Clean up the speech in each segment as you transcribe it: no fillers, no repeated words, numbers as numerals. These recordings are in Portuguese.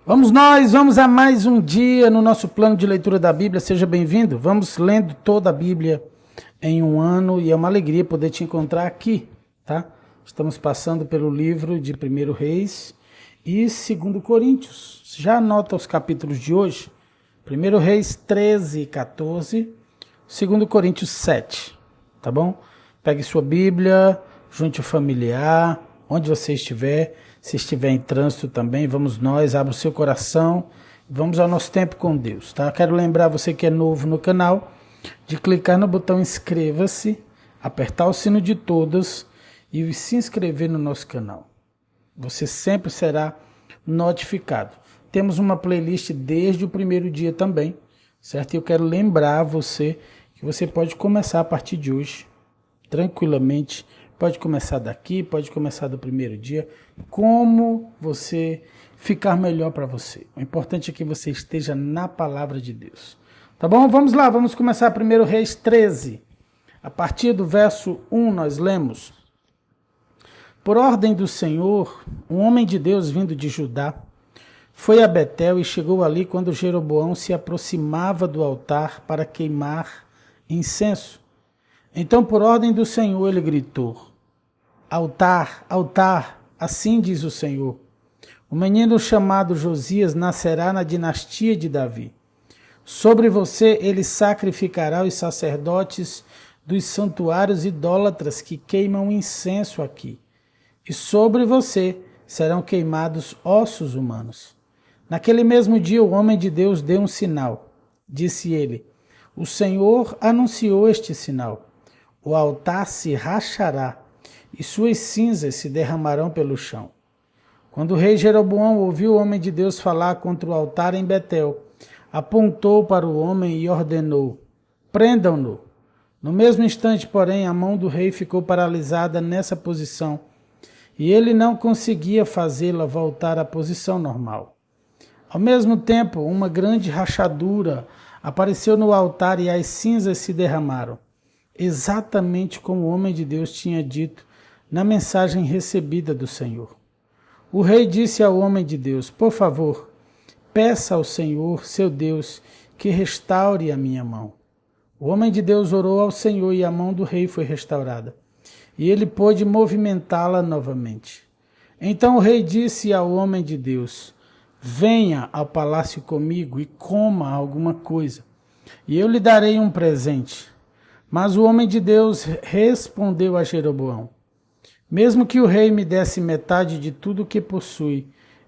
Vamos a mais um dia no nosso plano de leitura da Bíblia. Seja bem-vindo. Vamos lendo toda a Bíblia em um ano e é uma alegria poder te encontrar aqui, tá? Estamos passando pelo livro de 1 Reis e 2 Coríntios. Já anota os capítulos de hoje. 1 Reis 13 e 14, 2 Coríntios 7, tá bom? Pegue sua Bíblia, junte o familiar, onde você estiver. Se estiver em trânsito também, vamos nós, abra o seu coração, vamos ao nosso tempo com Deus, tá? Quero lembrar você que é novo no canal, de clicar no botão inscreva-se, apertar o sino de todas e se inscrever no nosso canal. Você sempre será notificado. Temos uma playlist desde o primeiro dia também, certo? E eu quero lembrar você que você pode começar a partir de hoje, tranquilamente. Pode começar daqui, pode começar do primeiro dia, como você ficar melhor para você. O importante é que você esteja na palavra de Deus. Tá bom? Vamos lá, vamos começar 1 Reis 13. A partir do verso 1 nós lemos: Por ordem do Senhor, um homem de Deus vindo de Judá foi a Betel e chegou ali quando Jeroboão se aproximava do altar para queimar incenso. Então, por ordem do Senhor, ele gritou: Altar, altar, assim diz o Senhor. O menino chamado Josias nascerá na dinastia de Davi. Sobre você ele sacrificará os sacerdotes dos santuários idólatras que queimam incenso aqui. E sobre você serão queimados ossos humanos. Naquele mesmo dia o homem de Deus deu um sinal. Disse ele: O Senhor anunciou este sinal. O altar se rachará e suas cinzas se derramarão pelo chão. Quando o rei Jeroboão ouviu o homem de Deus falar contra o altar em Betel, apontou para o homem e ordenou: Prendam-no. No mesmo instante, porém, a mão do rei ficou paralisada nessa posição e ele não conseguia fazê-la voltar à posição normal. Ao mesmo tempo, uma grande rachadura apareceu no altar e as cinzas se derramaram, exatamente como o homem de Deus tinha dito na mensagem recebida do Senhor. O rei disse ao homem de Deus: Por favor, peça ao Senhor, seu Deus, que restaure a minha mão. O homem de Deus orou ao Senhor e a mão do rei foi restaurada, e ele pôde movimentá-la novamente. Então o rei disse ao homem de Deus: Venha ao palácio comigo e coma alguma coisa, e eu lhe darei um presente. Mas o homem de Deus respondeu a Jeroboão: Mesmo que o rei me desse metade de tudo o que possui,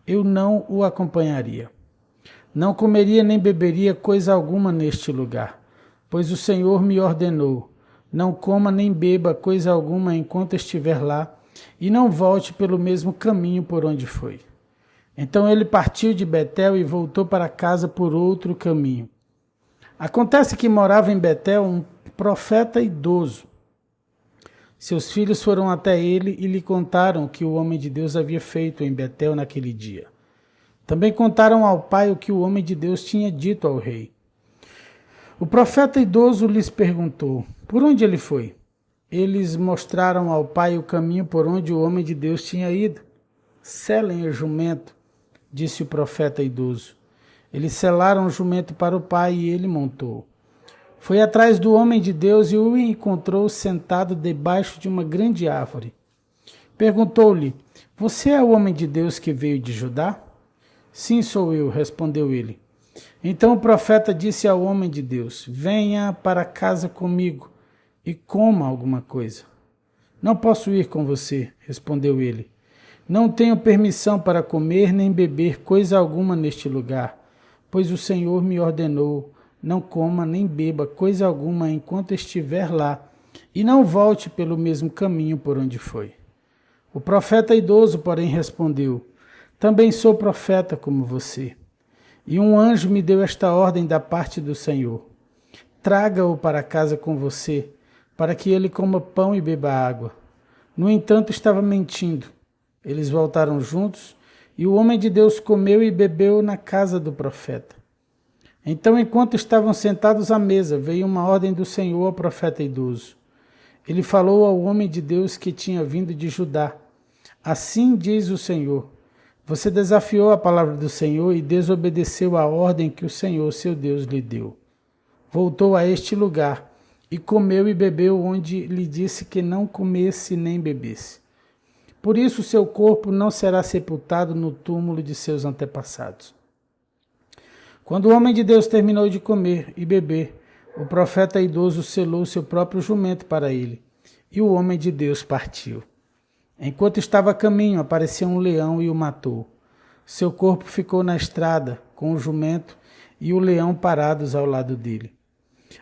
eu não o acompanharia. Não comeria nem beberia coisa alguma neste lugar, pois o Senhor me ordenou: não coma nem beba coisa alguma enquanto estiver lá, e não volte pelo mesmo caminho por onde foi. Então ele partiu de Betel e voltou para casa por outro caminho. Acontece que morava em Betel um profeta idoso. Seus filhos foram até ele e lhe contaram o que o homem de Deus havia feito em Betel naquele dia. Também contaram ao pai o que o homem de Deus tinha dito ao rei. O profeta idoso lhes perguntou: Por onde ele foi? Eles mostraram ao pai o caminho por onde o homem de Deus tinha ido. Selem o jumento, disse o profeta idoso. Eles selaram o jumento para o pai e ele montou. Foi atrás do homem de Deus e o encontrou sentado debaixo de uma grande árvore. Perguntou-lhe: Você é o homem de Deus que veio de Judá? Sim, sou eu, respondeu ele. Então o profeta disse ao homem de Deus: Venha para casa comigo e coma alguma coisa. Não posso ir com você, respondeu ele. Não tenho permissão para comer nem beber coisa alguma neste lugar, pois o Senhor me ordenou: não coma nem beba coisa alguma enquanto estiver lá, e não volte pelo mesmo caminho por onde foi. O profeta idoso, porém, respondeu: Também sou profeta como você. E um anjo me deu esta ordem da parte do Senhor: Traga-o para casa com você, para que ele coma pão e beba água. No entanto, estava mentindo. Eles voltaram juntos, e o homem de Deus comeu e bebeu na casa do profeta. Então, enquanto estavam sentados à mesa, veio uma ordem do Senhor ao profeta idoso. Ele falou ao homem de Deus que tinha vindo de Judá: Assim diz o Senhor: Você desafiou a palavra do Senhor e desobedeceu a ordem que o Senhor, seu Deus, lhe deu. Voltou a este lugar e comeu e bebeu onde lhe disse que não comesse nem bebesse. Por isso seu corpo não será sepultado no túmulo de seus antepassados. Quando o homem de Deus terminou de comer e beber, o profeta idoso selou seu próprio jumento para ele, e o homem de Deus partiu. Enquanto estava a caminho, apareceu um leão e o matou. Seu corpo ficou na estrada, com o jumento e o leão parados ao lado dele.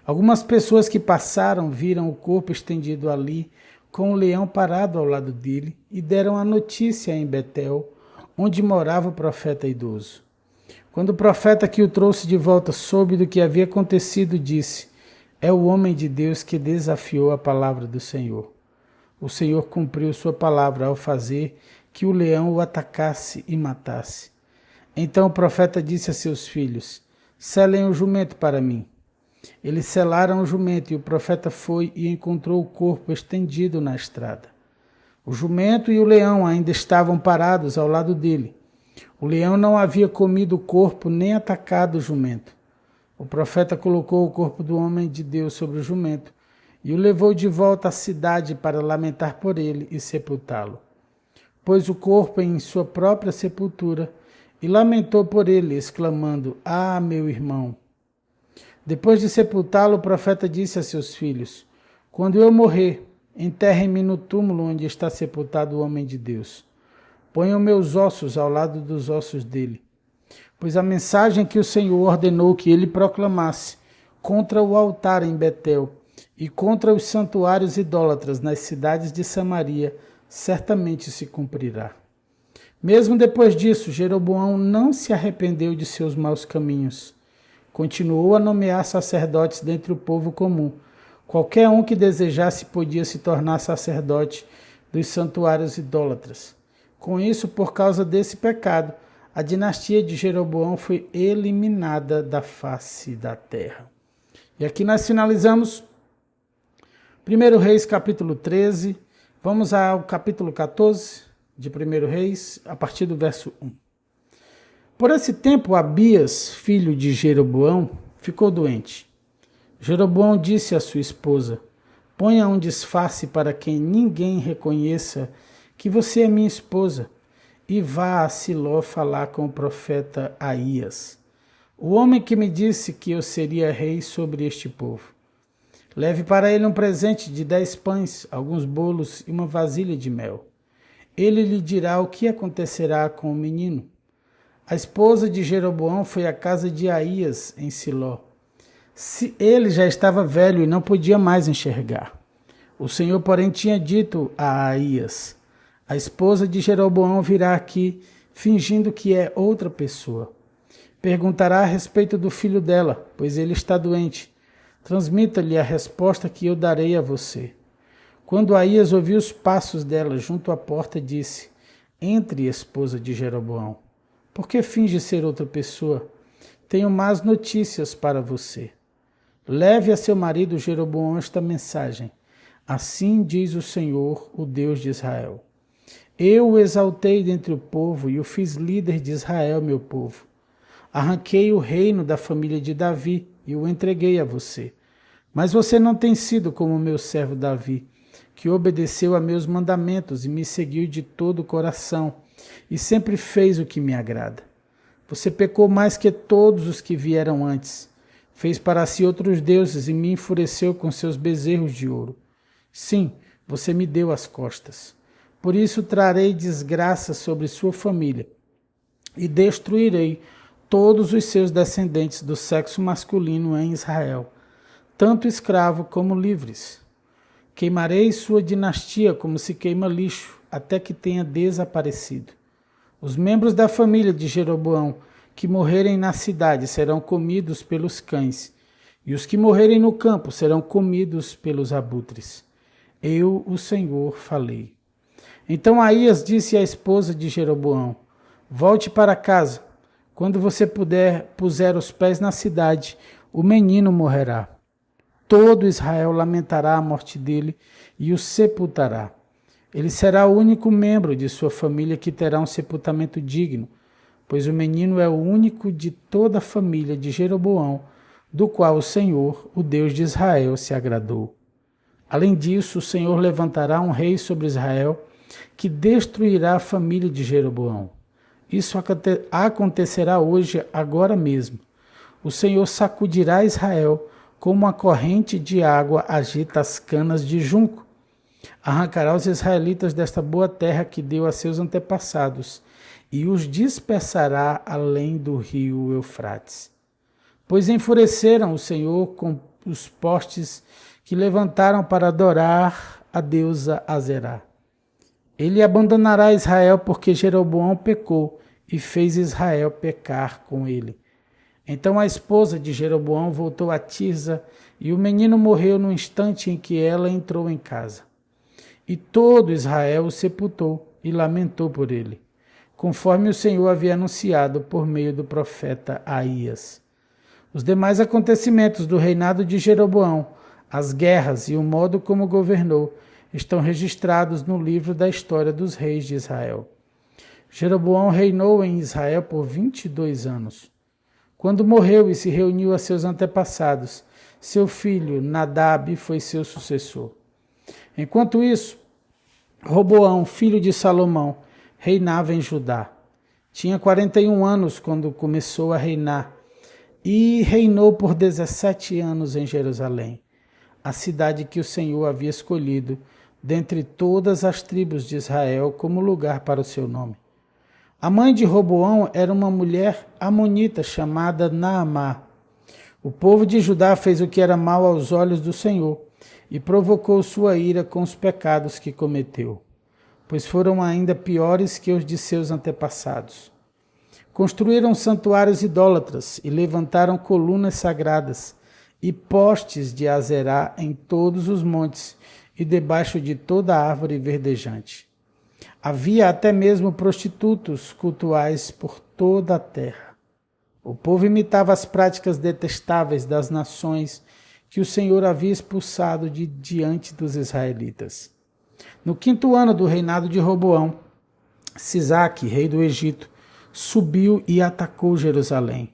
Algumas pessoas que passaram viram o corpo estendido ali, com o leão parado ao lado dele, e deram a notícia em Betel, onde morava o profeta idoso. Quando o profeta que o trouxe de volta soube do que havia acontecido, disse: é o homem de Deus que desafiou a palavra do Senhor. O Senhor cumpriu sua palavra ao fazer que o leão o atacasse e matasse. Então o profeta disse a seus filhos: selem o jumento para mim. Eles selaram o jumento e o profeta foi e encontrou o corpo estendido na estrada. O jumento e o leão ainda estavam parados ao lado dele. O leão não havia comido o corpo nem atacado o jumento. O profeta colocou o corpo do homem de Deus sobre o jumento e o levou de volta à cidade para lamentar por ele e sepultá-lo. Pôs o corpo em sua própria sepultura e lamentou por ele, exclamando: ah, meu irmão! Depois de sepultá-lo, o profeta disse a seus filhos: quando eu morrer, enterrem-me no túmulo onde está sepultado o homem de Deus. Ponham meus ossos ao lado dos ossos dele. Pois a mensagem que o Senhor ordenou que ele proclamasse contra o altar em Betel e contra os santuários idólatras nas cidades de Samaria certamente se cumprirá. Mesmo depois disso, Jeroboão não se arrependeu de seus maus caminhos. Continuou a nomear sacerdotes dentre o povo comum. Qualquer um que desejasse podia se tornar sacerdote dos santuários idólatras. Com isso, por causa desse pecado, a dinastia de Jeroboão foi eliminada da face da terra. E aqui nós finalizamos 1 Reis capítulo 13. Vamos ao capítulo 14 de 1 Reis, a partir do verso 1. Por esse tempo, Abias, filho de Jeroboão, ficou doente. Jeroboão disse à sua esposa: ponha um disfarce para que ninguém reconheça que você é minha esposa, e vá a Siló falar com o profeta Aías, o homem que me disse que eu seria rei sobre este povo. Leve para ele um presente de 10 pães, alguns bolos e uma vasilha de mel. Ele lhe dirá o que acontecerá com o menino. A esposa de Jeroboão foi à casa de Aías em Siló. Ele já estava velho e não podia mais enxergar. O Senhor, porém, tinha dito a Aías: a esposa de Jeroboão virá aqui, fingindo que é outra pessoa. Perguntará a respeito do filho dela, pois ele está doente. Transmita-lhe a resposta que eu darei a você. Quando Aías ouviu os passos dela junto à porta, disse: entre, esposa de Jeroboão. Por que finge ser outra pessoa? Tenho más notícias para você. Leve a seu marido Jeroboão esta mensagem. Assim diz o Senhor, o Deus de Israel: eu o exaltei dentre o povo e o fiz líder de Israel, meu povo. Arranquei o reino da família de Davi e o entreguei a você. Mas você não tem sido como o meu servo Davi, que obedeceu a meus mandamentos e me seguiu de todo o coração, e sempre fez o que me agrada. Você pecou mais que todos os que vieram antes. Fez para si outros deuses e me enfureceu com seus bezerros de ouro. Sim, você me deu as costas. Por isso trarei desgraça sobre sua família e destruirei todos os seus descendentes do sexo masculino em Israel, tanto escravo como livres. Queimarei sua dinastia como se queima lixo, até que tenha desaparecido. Os membros da família de Jeroboão que morrerem na cidade serão comidos pelos cães, e os que morrerem no campo serão comidos pelos abutres. Eu, o Senhor, falei. Então Aías disse à esposa de Jeroboão: volte para casa. Quando você puser os pés na cidade, o menino morrerá. Todo Israel lamentará a morte dele e o sepultará. Ele será o único membro de sua família que terá um sepultamento digno, pois o menino é o único de toda a família de Jeroboão, do qual o Senhor, o Deus de Israel, se agradou. Além disso, o Senhor levantará um rei sobre Israel, que destruirá a família de Jeroboão. Isso acontecerá hoje, agora mesmo. O Senhor sacudirá Israel como uma corrente de água agita as canas de junco. Arrancará os israelitas desta boa terra que deu a seus antepassados e os dispersará além do rio Eufrates. Pois enfureceram o Senhor com os postes que levantaram para adorar a deusa Azerá. Ele abandonará Israel porque Jeroboão pecou e fez Israel pecar com ele. Então a esposa de Jeroboão voltou a Tirza e o menino morreu no instante em que ela entrou em casa. E todo Israel o sepultou e lamentou por ele, conforme o Senhor havia anunciado por meio do profeta Aías. Os demais acontecimentos do reinado de Jeroboão, as guerras e o modo como governou, estão registrados no livro da história dos reis de Israel. Jeroboão reinou em Israel por 22 anos. Quando morreu e se reuniu a seus antepassados, seu filho Nadab foi seu sucessor. Enquanto isso, Roboão, filho de Salomão, reinava em Judá. Tinha 41 anos quando começou a reinar e reinou por 17 anos em Jerusalém, a cidade que o Senhor havia escolhido dentre todas as tribos de Israel como lugar para o seu nome. A mãe de Roboão era uma mulher amonita chamada Naamá. O povo de Judá fez o que era mal aos olhos do Senhor e provocou sua ira com os pecados que cometeu, pois foram ainda piores que os de seus antepassados. Construíram santuários idólatras e levantaram colunas sagradas e postes de Azerá em todos os montes e debaixo de toda árvore verdejante. Havia até mesmo prostitutos cultuais por toda a terra. O povo imitava as práticas detestáveis das nações que o Senhor havia expulsado de diante dos israelitas. No 5º ano do reinado de Roboão, Sisaque, rei do Egito, subiu e atacou Jerusalém.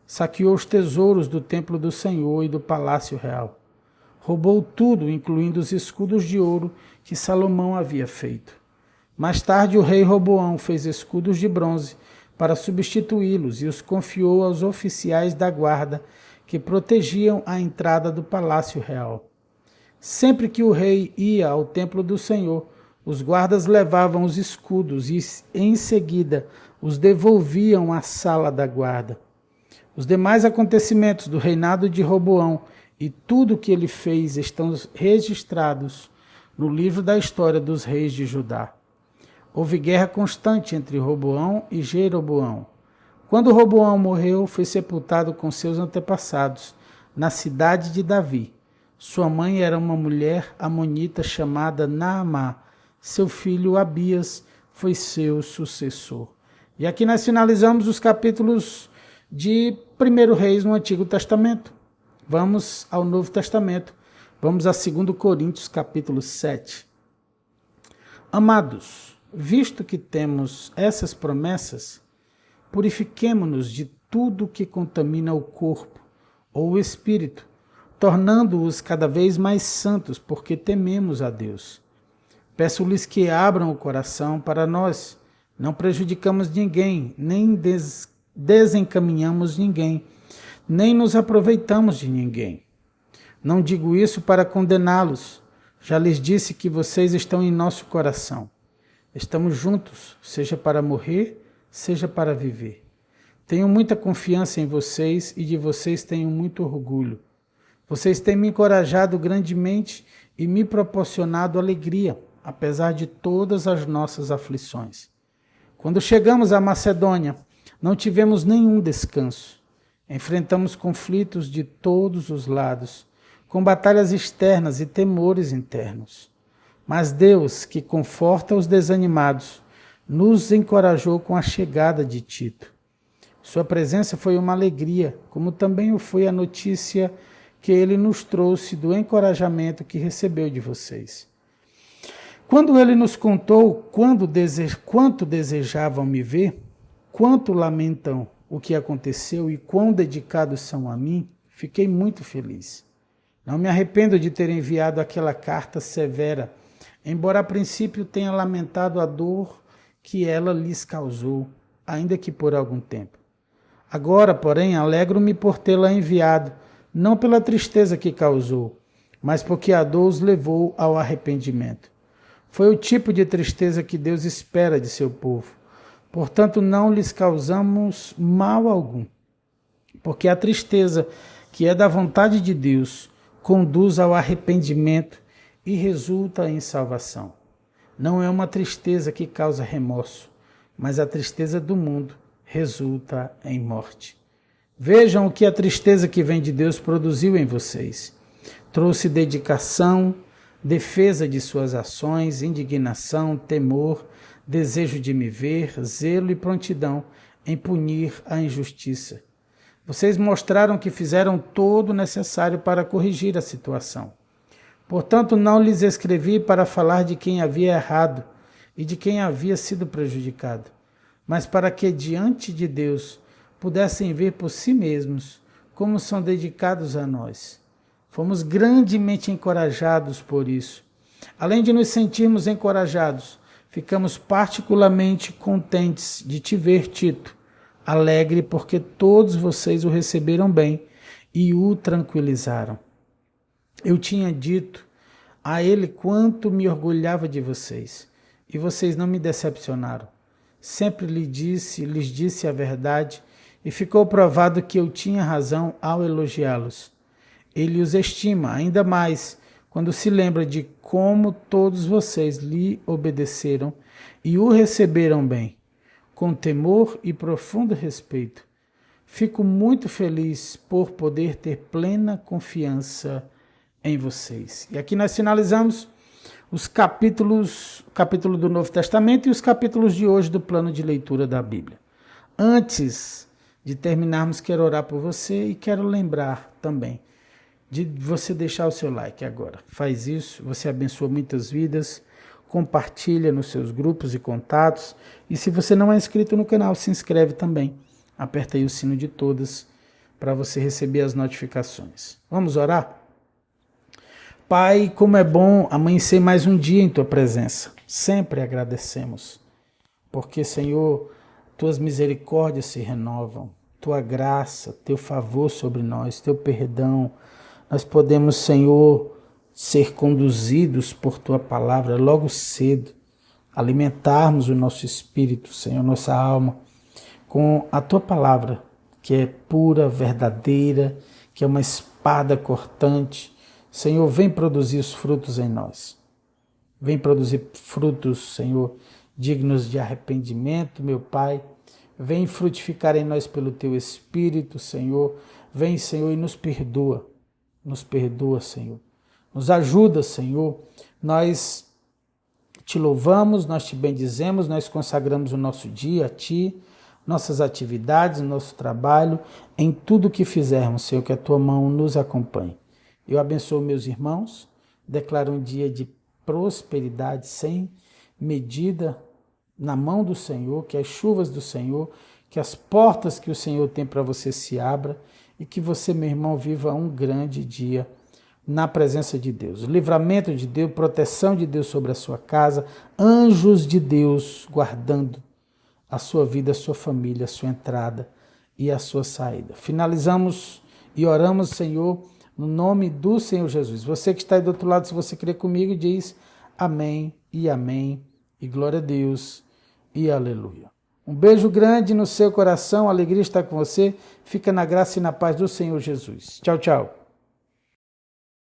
Saqueou os tesouros do templo do Senhor e do palácio real. Roubou tudo, incluindo os escudos de ouro que Salomão havia feito. Mais tarde, o rei Roboão fez escudos de bronze para substituí-los e os confiou aos oficiais da guarda que protegiam a entrada do palácio real. Sempre que o rei ia ao templo do Senhor, os guardas levavam os escudos e, em seguida, os devolviam à sala da guarda. Os demais acontecimentos do reinado de Roboão e tudo o que ele fez estão registrados no livro da história dos reis de Judá. Houve guerra constante entre Roboão e Jeroboão. Quando Roboão morreu, foi sepultado com seus antepassados na cidade de Davi. Sua mãe era uma mulher amonita chamada Naamá. Seu filho Abias foi seu sucessor. E aqui nós finalizamos os capítulos de 1 Reis no Antigo Testamento. Vamos ao Novo Testamento. Vamos a 2 Coríntios, capítulo 7. Amados, visto que temos essas promessas, purifiquemo-nos de tudo que contamina o corpo ou o espírito, tornando-os cada vez mais santos, porque tememos a Deus. Peço-lhes que abram o coração para nós. Não prejudicamos ninguém, nem desencaminhamos ninguém, nem nos aproveitamos de ninguém. Não digo isso para condená-los. Já lhes disse que vocês estão em nosso coração. Estamos juntos, seja para morrer, seja para viver. Tenho muita confiança em vocês e de vocês tenho muito orgulho. Vocês têm me encorajado grandemente e me proporcionado alegria, apesar de todas as nossas aflições. Quando chegamos à Macedônia, não tivemos nenhum descanso. Enfrentamos conflitos de todos os lados, com batalhas externas e temores internos. Mas Deus, que conforta os desanimados, nos encorajou com a chegada de Tito. Sua presença foi uma alegria, como também o foi a notícia que ele nos trouxe do encorajamento que recebeu de vocês. Quando ele nos contou quanto desejavam me ver, quanto lamentam o que aconteceu e quão dedicados são a mim, fiquei muito feliz. Não me arrependo de ter enviado aquela carta severa, embora a princípio tenha lamentado a dor que ela lhes causou, ainda que por algum tempo. Agora, porém, alegro-me por tê-la enviado, não pela tristeza que causou, mas porque a dor os levou ao arrependimento. Foi o tipo de tristeza que Deus espera de seu povo. Portanto, não lhes causamos mal algum, porque a tristeza, que é da vontade de Deus, conduz ao arrependimento e resulta em salvação. Não é uma tristeza que causa remorso, mas a tristeza do mundo resulta em morte. Vejam o que a tristeza que vem de Deus produziu em vocês. Trouxe dedicação, defesa de suas ações, indignação, temor, desejo de me ver, zelo e prontidão em punir a injustiça. Vocês mostraram que fizeram todo o necessário para corrigir a situação. Portanto, não lhes escrevi para falar de quem havia errado e de quem havia sido prejudicado, mas para que diante de Deus pudessem ver por si mesmos como são dedicados a nós. Fomos grandemente encorajados por isso. Além de nos sentirmos encorajados, ficamos particularmente contentes de te ver, Tito, alegre porque todos vocês o receberam bem e o tranquilizaram. Eu tinha dito a ele quanto me orgulhava de vocês, e vocês não me decepcionaram. Sempre lhes disse a verdade, e ficou provado que eu tinha razão ao elogiá-los. Ele os estima ainda mais quando se lembra de como todos vocês lhe obedeceram e o receberam bem, com temor e profundo respeito. Fico muito feliz por poder ter plena confiança em vocês. E aqui nós finalizamos o capítulo do Novo Testamento e os capítulos de hoje do plano de leitura da Bíblia. Antes de terminarmos, quero orar por você e quero lembrar também de você deixar o seu like agora. Faz isso, você abençoa muitas vidas, compartilha nos seus grupos e contatos. E se você não é inscrito no canal, se inscreve também. Aperta aí o sino de todas para você receber as notificações. Vamos orar? Pai, como é bom amanhecer mais um dia em Tua presença. Sempre agradecemos, porque, Senhor, Tuas misericórdias se renovam, Tua graça, Teu favor sobre nós, Teu perdão. Nós podemos, Senhor, ser conduzidos por Tua palavra logo cedo, alimentarmos o nosso espírito, Senhor, nossa alma, com a Tua palavra, que é pura, verdadeira, que é uma espada cortante. Senhor, vem produzir os frutos em nós. Vem produzir frutos, Senhor, dignos de arrependimento, meu Pai. Vem frutificar em nós pelo Teu Espírito, Senhor. Vem, Senhor, e nos perdoa. Nos perdoa, Senhor. Nos ajuda, Senhor. Nós Te louvamos, nós Te bendizemos, nós consagramos o nosso dia a Ti, nossas atividades, nosso trabalho, em tudo que fizermos, Senhor, que a Tua mão nos acompanhe. Eu abençoo meus irmãos, declaro um dia de prosperidade sem medida na mão do Senhor, que as chuvas do Senhor, que as portas que o Senhor tem para você se abram e que você, meu irmão, viva um grande dia na presença de Deus. Livramento de Deus, proteção de Deus sobre a sua casa, anjos de Deus guardando a sua vida, a sua família, a sua entrada e a sua saída. Finalizamos e oramos, Senhor, no nome do Senhor Jesus. Você que está aí do outro lado, se você crê comigo, diz amém, e glória a Deus, e aleluia. Um beijo grande no seu coração, a alegria está com você. Fica na graça e na paz do Senhor Jesus. Tchau, tchau.